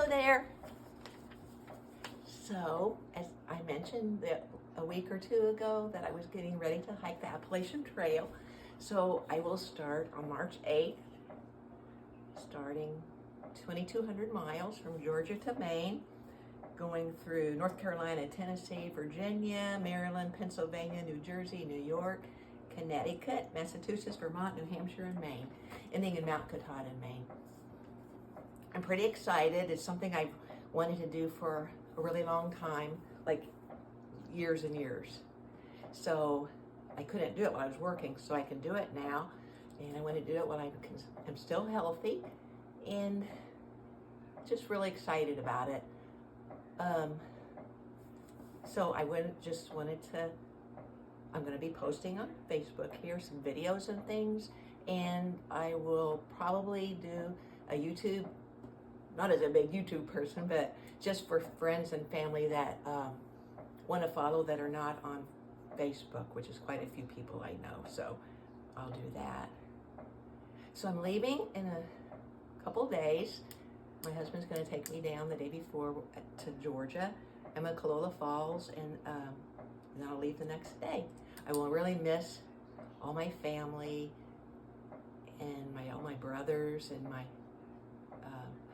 Hello there. So, as I mentioned a week or two ago that I was getting ready to hike the Appalachian Trail. So I will start on March 8th, starting 2,200 miles from Georgia to Maine, going through North Carolina, Tennessee, Virginia, Maryland, Pennsylvania, New Jersey, New York, Connecticut, Massachusetts, Vermont, New Hampshire, and Maine, ending in Mount Katahdin, Maine. I'm pretty excited. It's something I've wanted to do for a really long time, like years and years. So I couldn't do it while I was working, so I can do it now. And I want to do it while I'm still healthy and just really excited about it. So I'm going to be posting on Facebook here some videos and things, and I will probably do a YouTube, not as a big YouTube person, but just for friends and family that want to follow that are not on Facebook, which is quite a few people I know, so I'll do that. So I'm leaving in a couple days. My husband's going to take me down the day before to Georgia. I'm at Kalola Falls, and then I'll leave the next day. I will really miss all my family and all my brothers and my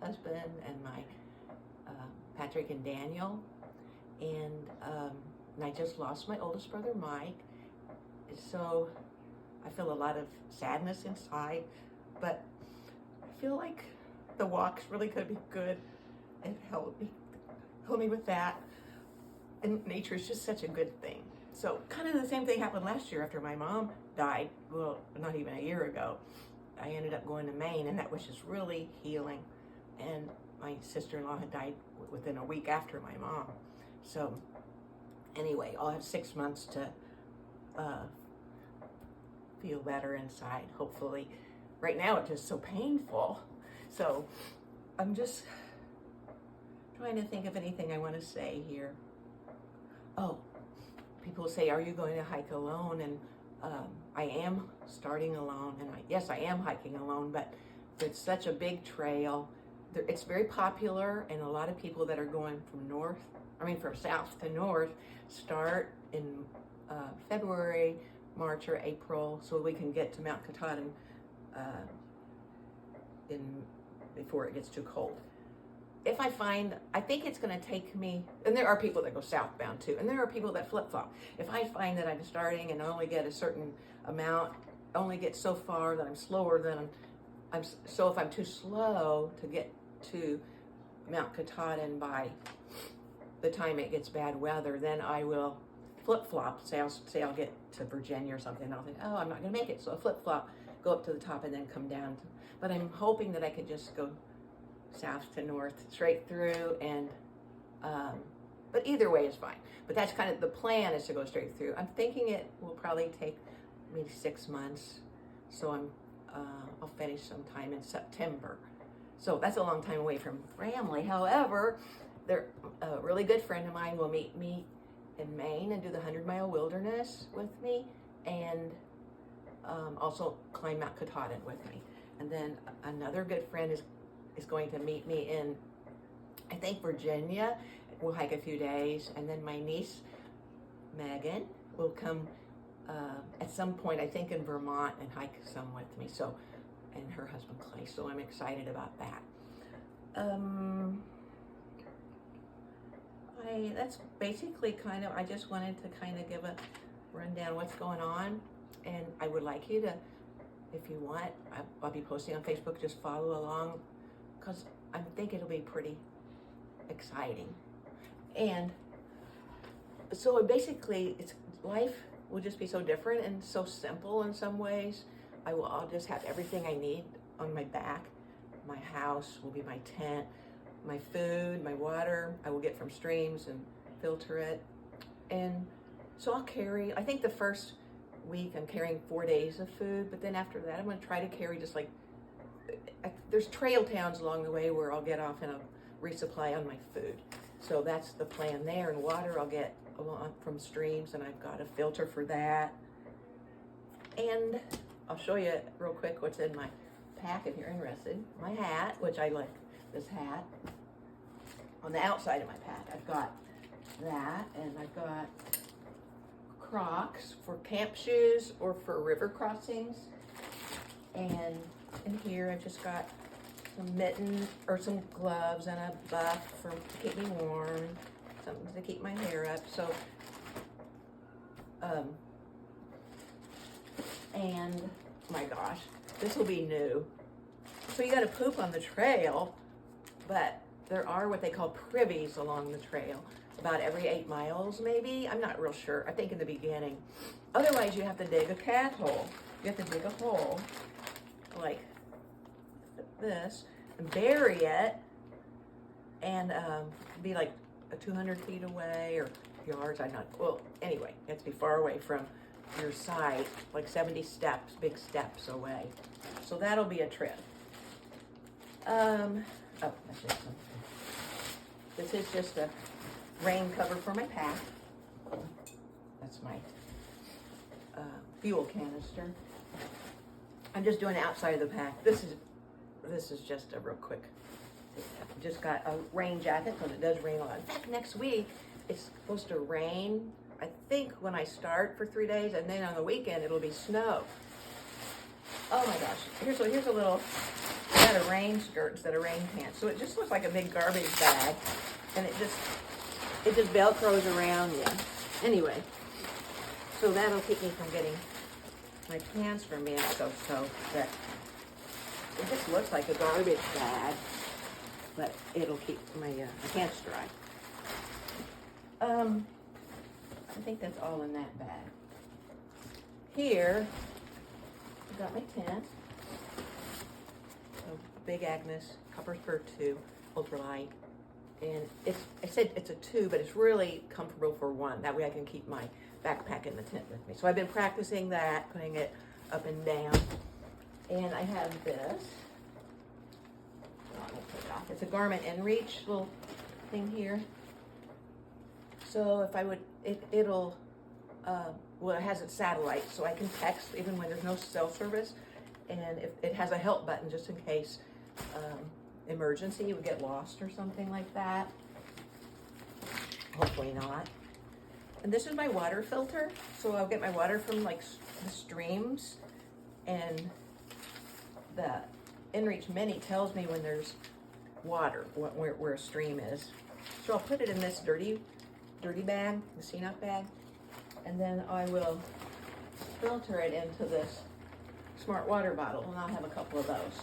husband and my Patrick and Daniel. And I just lost my oldest brother, Mike. So I feel a lot of sadness inside, but I feel like the walks really could be good and help me with that. And nature is just such a good thing. So kind of the same thing happened last year after my mom died. Well, not even a year ago. I ended up going to Maine, and that was just really healing. And my sister-in-law had died within a week after my mom. So anyway, I'll have 6 months to feel better inside, hopefully. Right now it's just so painful. So I'm just trying to think of anything I want to say here. Oh, people say, are you going to hike alone? And I am starting alone, and yes, I am hiking alone, but it's such a big trail. It's very popular, and a lot of people that are going from south to north start in February, March, or April, so we can get to Mount Katahdin before it gets too cold. I think it's going to take me, and there are people that go southbound too, and there are people that flip-flop. If I find that I'm starting and I only get a certain amount, only get so far that I'm slower than so if I'm too slow to get to Mount Katahdin by the time it gets bad weather, then I will flip-flop. Say I'll get to Virginia or something, and I'll think, oh, I'm not going to make it. So I flip-flop, go up to the top, and then come down. But I'm hoping that I could just go south to north, straight through, and but either way is fine. But that's kind of the plan, is to go straight through. I'm thinking it will probably take maybe 6 months, so I'll finish sometime in September. So that's a long time away from family. However, a really good friend of mine will meet me in Maine and do the 100-mile wilderness with me, and also climb Mount Katahdin with me. And then another good friend is going to meet me in, I think, Virginia. We'll hike a few days, and then my niece Megan will come at some point, I think, in Vermont, and hike some with me. So, and her husband Clay. So I'm excited about that. That's basically I just wanted to kind of give a rundown what's going on, and I would like you to, if you want, I'll be posting on Facebook, just follow along, because I think it'll be pretty exciting. And so basically, life will just be so different and so simple in some ways. I'll just have everything I need on my back. My house will be my tent. My food, my water, I will get from streams and filter it. And so I'll carry, I think the first week I'm carrying 4 days of food, but then after that I'm going to try to carry just there's trail towns along the way where I'll get off and I'll resupply on my food. So that's the plan there. And water I'll get from streams, and I've got a filter for that. And I'll show you real quick what's in my pack if you're interested. My hat, which I like this hat. on the outside of my pack, I've got that, and I've got Crocs for camp shoes or for river crossings. And in here I've just got some mittens or some gloves and a buff to keep me warm, something to keep my hair up. So, and my gosh, this will be new. So you got to poop on the trail, but there are what they call privies along the trail, about every 8 miles maybe. I'm not real sure. I think in the beginning. Otherwise, you have to dig a cat hole. You have to dig a hole like this and bury it, and be like 200 feet away or yards. I'm not. Well, anyway, you have to be far away from your site, like 70 steps, big steps away. So that'll be a trip. Oh, that's just something. This is just a rain cover for my pack. That's my fuel canister. I'm just doing the outside of the pack. This is just a real quick. Just got a rain jacket because it does rain a lot. In fact, next week it's supposed to rain. I think when I start for 3 days, and then on the weekend it'll be snow. Oh my gosh! Here's a little. I got a rain skirt instead of rain pants, so it just looks like a big garbage bag, and it just velcros around you. Anyway, so that'll keep me from getting my pants from being so that it just looks like a garbage bag, but it'll keep my pants dry. I think that's all in that bag. Here, I got my tent. So Big Agnes, copper fir 2, ultralight. And I said it's a 2, but it's really comfortable for 1. That way I can keep my backpack in the tent with me. So I've been practicing that, putting it up and down. And I have this. Oh, I'm gonna put it off. It's a Garmin InReach little thing here. So if I would, it'll, well, it has its satellite, so I can text even when there's no cell service. And if it has a help button just in case emergency, you would get lost or something like that. Hopefully not. And this is my water filter. So I'll get my water from like the streams, and the InReach Mini tells me when there's water, where a stream is. So I'll put it in this dirty bag, the CNOC bag, and then I will filter it into this smart water bottle, and I'll have a couple of those.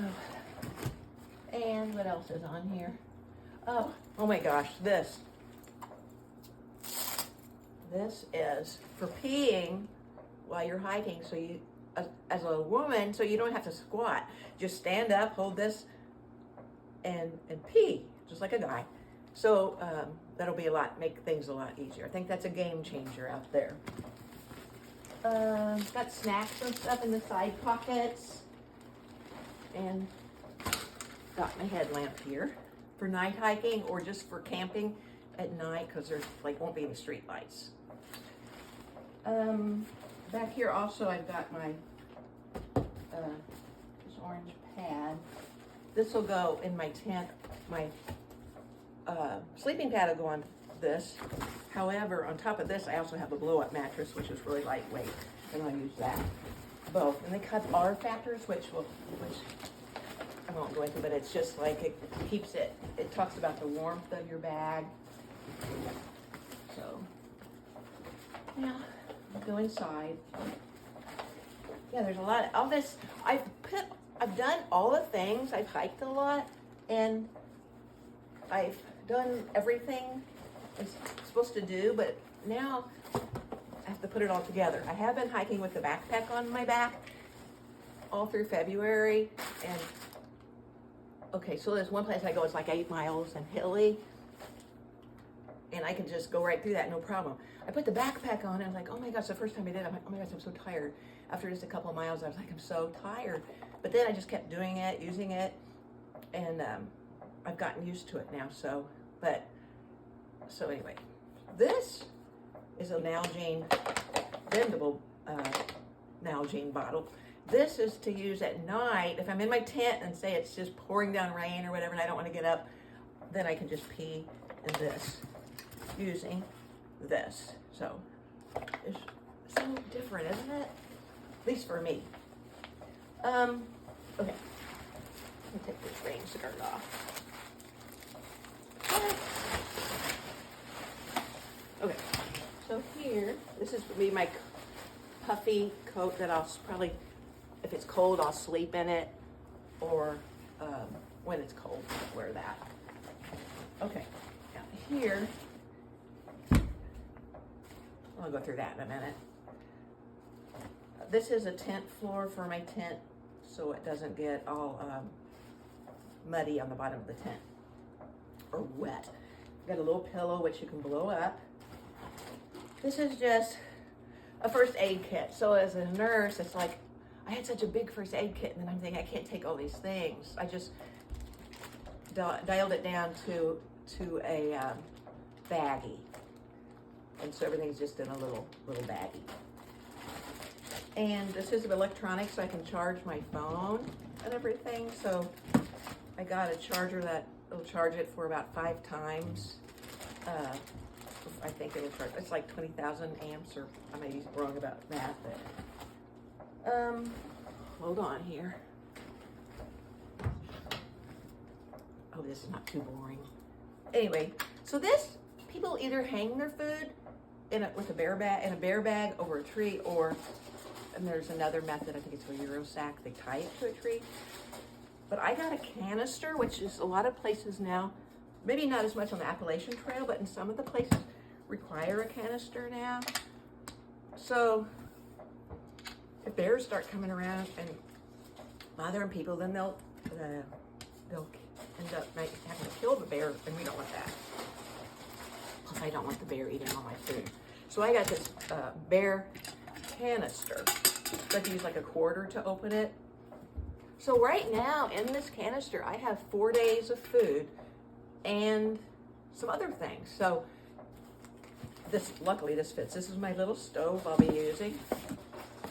Oh. And what else is on here? Oh my gosh, this is for peeing while you're hiking. So you, as a woman, so you don't have to squat. Just stand up, hold this, and pee, just like a guy. So that'll be make things a lot easier. I think that's a game changer out there. Got snacks and stuff in the side pockets, and got my headlamp here for night hiking or just for camping at night, because there's won't be any street lights. Back here also I've got my this orange pad. This will go in my tent. My sleeping pad will go on this. However, on top of this, I also have a blow-up mattress, which is really lightweight, and I'll use that. Both. And they cut R factors, which I won't go into, but it's just like it keeps it. It talks about the warmth of your bag. So, yeah, I'll go inside. Yeah, there's a lot of all this. I've done all the things. I've hiked a lot, and I've done everything I'm supposed to do, but now I have to put it all together. I have been hiking with the backpack on my back all through February, and okay, so there's one place I go, it's like 8 miles and hilly, and I can just go right through that, no problem. I put the backpack on, and I'm like, oh my gosh, the first time I did it, I'm like, oh my gosh, I'm so tired. After just a couple of miles, I was like, I'm so tired. But then I just kept doing it, using it, and I've gotten used to it now, so anyway, this is a Nalgene, bendable Nalgene bottle. This is to use at night. If I'm in my tent and say it's just pouring down rain or whatever and I don't want to get up, then I can just pee in this using this. So it's so different, isn't it? At least for me. Okay. Let me take this rain skirt off. Okay. So here, this is be my puffy coat that I'll probably, if it's cold, I'll sleep in it, or when it's cold, I'll wear that. Okay, now here, I'll go through that in a minute. This is a tent floor for my tent, so it doesn't get all muddy on the bottom of the tent, or wet. Got a little pillow which you can blow up. This is just a first aid kit. So as a nurse, it's like, I had such a big first aid kit, and then I'm thinking, I can't take all these things. I just dialed it down to a baggie. And so everything's just in a little baggie. And this is electronic, so I can charge my phone and everything. So I got a charger that will charge it for about 5 times. I think it'll charge, it's like 20,000 amps, or I may be wrong about that, but hold on here. Oh, this is not too boring. Anyway, so this, people either hang their food with a bear bag, in a bear bag over a tree, or, and there's another method, I think it's a Euro sack, they tie it to a tree. But I got a canister, which is a lot of places now, maybe not as much on the Appalachian Trail, but in some of the places require a canister now. So if bears start coming around and bothering people, then they'll end up having to kill the bear, and we don't want that. Plus, I don't want the bear eating all my food. So I got this bear canister. So I have to use like a quarter to open it. So right now in this canister, I have 4 days of food and some other things. So this, luckily this fits. This is my little stove I'll be using.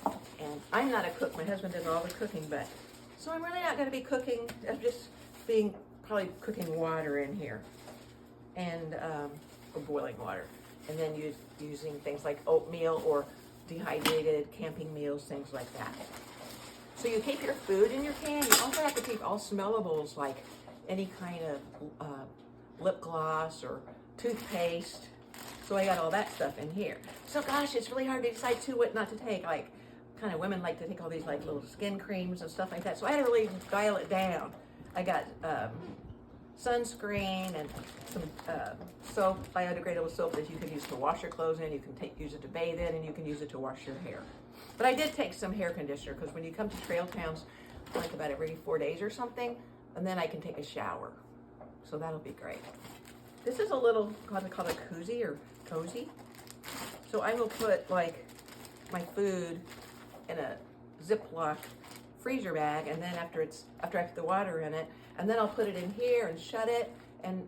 And I'm not a cook. My husband does all the cooking, but so I'm really not going to be cooking. I'm just probably cooking water in here, and or boiling water, and then using things like oatmeal or dehydrated camping meals, things like that. So you keep your food in your can. You also have to keep all smellables, like any kind of lip gloss or toothpaste. So I got all that stuff in here. So gosh, it's really hard to decide too what not to take. Like, kind of women like to take all these like little skin creams and stuff like that. So I had to really dial it down. I got sunscreen and some soap, biodegradable soap that you can use to wash your clothes in. You can use it to bathe in, and you can use it to wash your hair. But I did take some hair conditioner, because when you come to trail towns, like about every 4 days or something, and then I can take a shower. So that'll be great. This is a little, called a koozie or cozy. So I will put like my food in a Ziploc freezer bag, and then after I put the water in it, and then I'll put it in here and shut it, and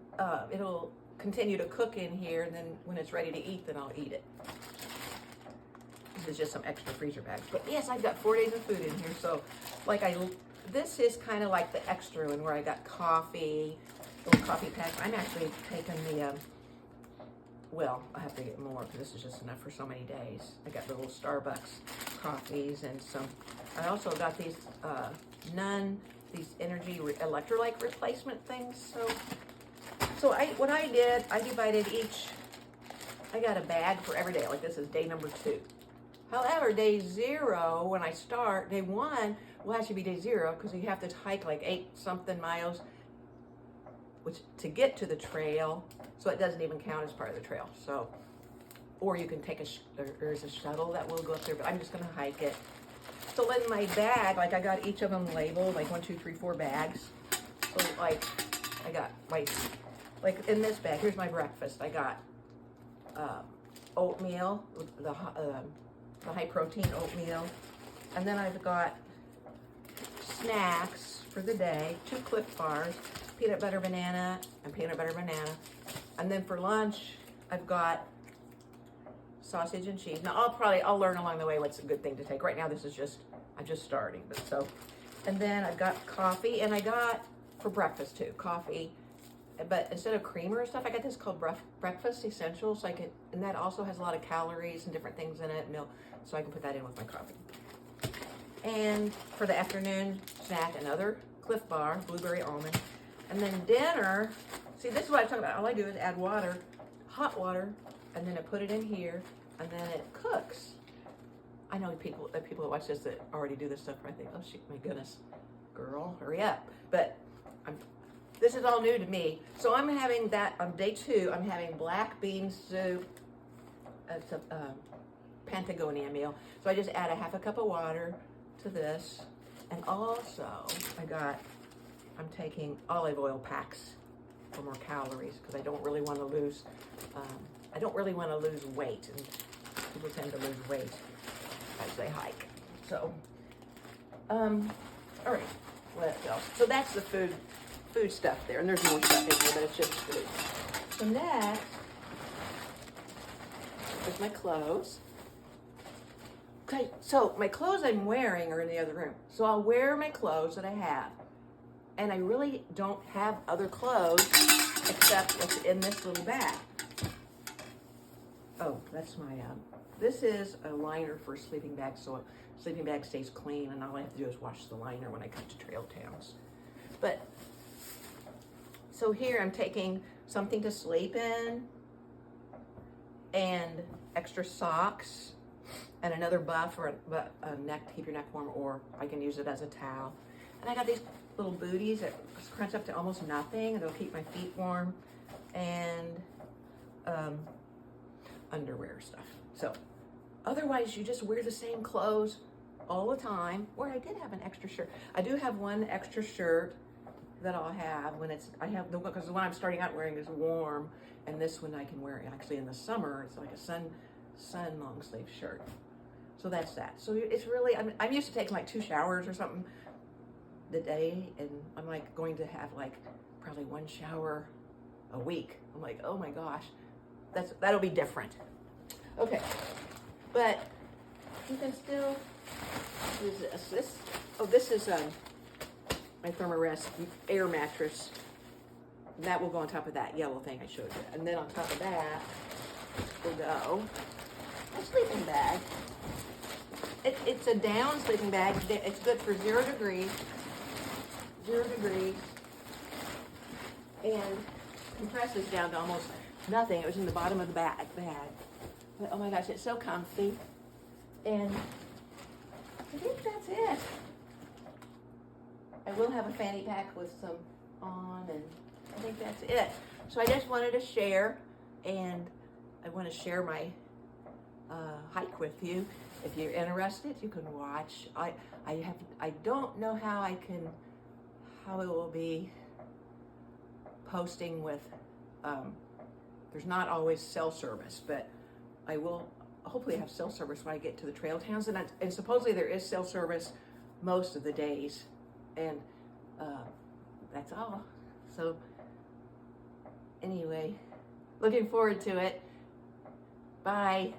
it'll continue to cook in here, and then when it's ready to eat, then I'll eat it. This is just some extra freezer bags. But yes, I've got 4 days of food in here, so like this is kind of like the extra one where I got coffee, little coffee packs. I'm actually taking the, well, I have to get more because this is just enough for so many days. I got the little Starbucks coffees and some, I also got these these energy electrolyte replacement things. So what I did, I divided I got a bag for every day. Like this is day number 2. However, day 0, when I start, day 1 will actually be day 0 because you have to hike like 8-something miles, which to get to the trail, so it doesn't even count as part of the trail. So, or you can take there's a shuttle that will go up there, but I'm just gonna hike it. So in my bag, like I got each of them labeled, like 1, 2, 3, 4 bags. So like, I got like in this bag, here's my breakfast. I got oatmeal, the high protein oatmeal. And then I've got snacks for the day, 2 Cliff Bars, peanut butter banana and peanut butter banana. And then for lunch, I've got sausage and cheese. Now I'll learn along the way what's a good thing to take. Right now this is just, I'm just starting, but so, and then I've got coffee, and I got for breakfast too, coffee, but instead of creamer and stuff, I got this called breakfast essentials. So I can, and that also has a lot of calories and different things in it, milk, so I can put that in with my coffee. And for the afternoon snack, another Cliff Bar, blueberry almond. And then dinner, see, this is what I'm talking about. All I do is add water, hot water, and then I put it in here, and then it cooks. I know people that watch this that already do this stuff. I think, oh, shoot, my goodness, girl, hurry up. But this is all new to me. So I'm having that on day 2. I'm having black bean soup. It's a Patagonia meal. So I just add a half a cup of water to this. And also, I'm taking olive oil packs for more calories because I don't really want to lose, weight. And people tend to lose weight as they hike. So, all right, what else? So that's the food stuff there, and there's more stuff in here, but it's just food. So next is my clothes. Okay, so my clothes I'm wearing are in the other room. So I'll wear my clothes that I have, and I really don't have other clothes except what's in this little bag. Oh, that's my, this is a liner for a sleeping bag, so a sleeping bag stays clean, and all I have to do is wash the liner when I come to trail towns. But, so here I'm taking something to sleep in, and extra socks, and another buff or a neck to keep your neck warm, or I can use it as a towel. And I got these little booties that crunch up to almost nothing, and they'll keep my feet warm, and underwear stuff. So otherwise you just wear the same clothes all the time. Or I did have an extra shirt. I do have one extra shirt that I'll have when because the one I'm starting out wearing is warm, and this one I can wear actually in the summer. It's like a sun long sleeve shirt. So that's that. So it's really, I'm used to taking like 2 showers or something the day, and I'm like going to have like probably 1 shower a week. I'm like, oh my gosh, that'll be different. Okay, but you can still use this. This is my Thermarest air mattress. That will go on top of that yellow thing I showed you. And then on top of that will go a sleeping bag. It's a down sleeping bag. It's good for 0 degrees. 0 degrees. And compresses down to almost nothing. It was in the bottom of the bag. But oh my gosh, it's so comfy. And I think that's it. I will have a fanny pack with some on, and I think that's it. So I just wanted to share, and I want to share my hike with you. If you're interested, you can watch. I don't know how it will be posting with, there's not always cell service, but I will hopefully have cell service when I get to the trail towns, and supposedly there is cell service most of the days, and that's all. So anyway, looking forward to it. Bye.